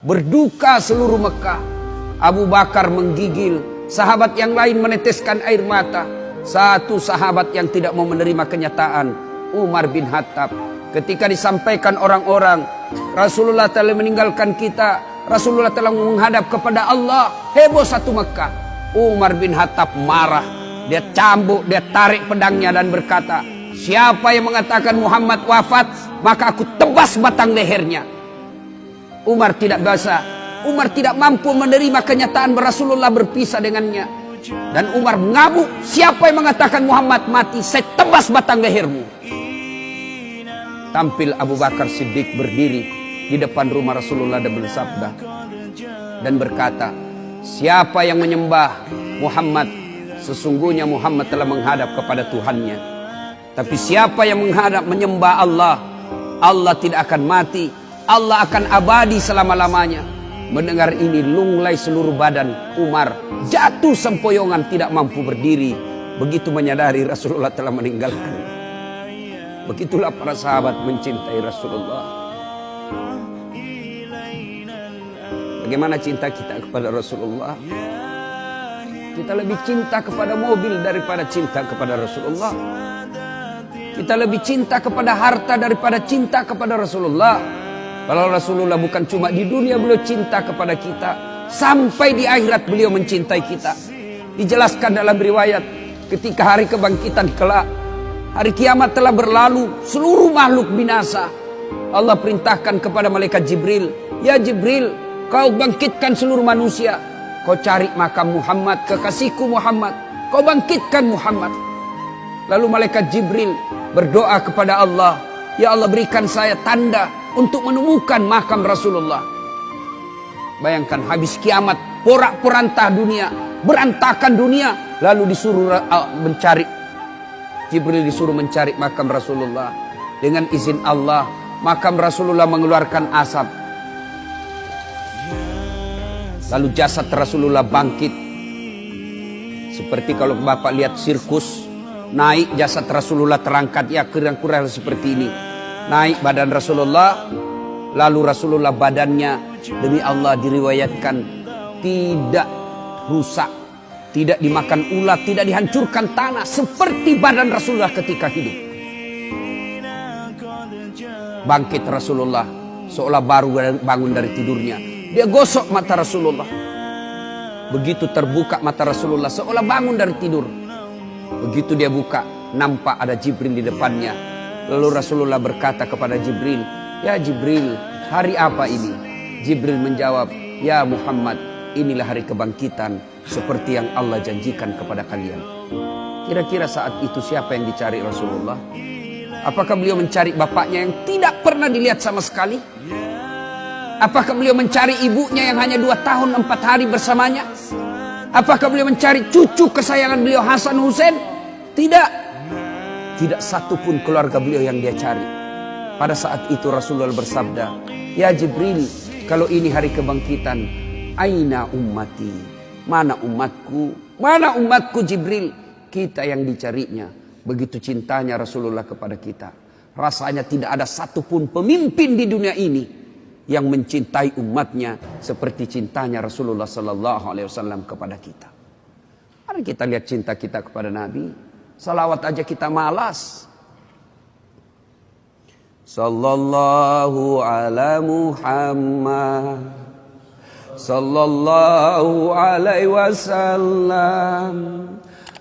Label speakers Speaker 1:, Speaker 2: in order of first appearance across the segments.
Speaker 1: Berduka seluruh Mekah. Abu Bakar menggigil, sahabat yang lain meneteskan air mata. Satu sahabat yang tidak mau menerima kenyataan, Umar bin Khattab. Ketika disampaikan orang-orang, Rasulullah telah meninggalkan kita, Rasulullah telah menghadap kepada Allah, heboh satu Mekah. Umar bin Khattab marah. Dia cambuk, dia tarik pedangnya dan berkata, siapa yang mengatakan Muhammad wafat, maka aku tebas batang lehernya. Umar tidak bisa. Umar tidak mampu menerima kenyataan Rasulullah berpisah dengannya. Dan Umar mengamuk, siapa yang mengatakan Muhammad mati, saya tebas batang lehermu. Tampil Abu Bakar Siddiq berdiri di depan rumah Rasulullah dan bersabda dan berkata, siapa yang menyembah Muhammad, sesungguhnya Muhammad telah menghadap kepada Tuhannya. Tapi siapa yang menyembah Allah, Allah tidak akan mati, Allah akan abadi selama-lamanya. Mendengar ini lunglai seluruh badan Umar, jatuh sempoyongan tidak mampu berdiri. Begitu menyadari Rasulullah telah meninggalkan. Begitulah para sahabat mencintai Rasulullah. Bagaimana cinta kita kepada Rasulullah? Kita lebih cinta kepada mobil daripada cinta kepada Rasulullah. Kita lebih cinta kepada harta daripada cinta kepada Rasulullah. Kalau Rasulullah bukan cuma di dunia beliau cinta kepada kita, sampai di akhirat beliau mencintai kita. Dijelaskan dalam riwayat, ketika hari kebangkitan kelak, hari kiamat telah berlalu, seluruh makhluk binasa. Allah perintahkan kepada malaikat Jibril, ya Jibril, kau bangkitkan seluruh manusia. Kau cari makam Muhammad, kekasihku Muhammad. Kau bangkitkan Muhammad. Lalu malaikat Jibril berdoa kepada Allah, ya Allah berikan saya tanda untuk menemukan makam Rasulullah. Bayangkan habis kiamat, porak-porantah dunia, berantakan dunia, lalu disuruh mencari. Jibril disuruh mencari makam Rasulullah. Dengan izin Allah, makam Rasulullah mengeluarkan asap. Lalu jasad Rasulullah bangkit. Seperti kalau Bapak lihat sirkus, naik jasad Rasulullah terangkat, ya kurang-kurang seperti ini. Naik badan Rasulullah, lalu Rasulullah badannya demi Allah diriwayatkan tidak rusak, tidak dimakan ulat, tidak dihancurkan tanah, seperti badan Rasulullah ketika hidup. Bangkit Rasulullah seolah baru bangun dari tidurnya. Dia gosok mata Rasulullah. Begitu terbuka mata Rasulullah seolah bangun dari tidur. Begitu dia buka, nampak ada Jibril di depannya. Lalu Rasulullah berkata kepada Jibril, ya Jibril, hari apa ini? Jibril menjawab, ya Muhammad, inilah hari kebangkitan seperti yang Allah janjikan kepada kalian. Kira-kira saat itu siapa yang dicari Rasulullah? Apakah beliau mencari bapaknya yang tidak pernah dilihat sama sekali? Apakah beliau mencari ibunya yang hanya 2 tahun 4 hari bersamanya? Apakah beliau mencari cucu kesayangan beliau Hasan Hussein? Tidak. Tidak satu pun keluarga beliau yang dia cari. Pada saat itu Rasulullah bersabda, ya Jibril, kalau ini hari kebangkitan, aina ummati? Mana umatku? Mana umatku Jibril? Kita yang dicarinya. Begitu cintanya Rasulullah kepada kita. Rasanya tidak ada satupun pemimpin di dunia ini yang mencintai umatnya seperti cintanya Rasulullah SAW kepada kita. Mari kita lihat cinta kita kepada Nabi. Salawat aja kita malas. Sallallahu ala Muhammad, sallallahu alaihi wasallam,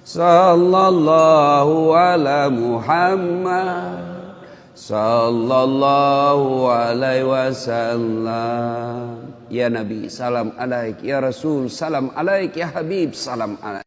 Speaker 1: sallallahu ala Muhammad, sallallahu alaihi wasallam. Ya Nabi, salam alaik. Ya Rasul, salam alaik. Ya Habib, salam alaik.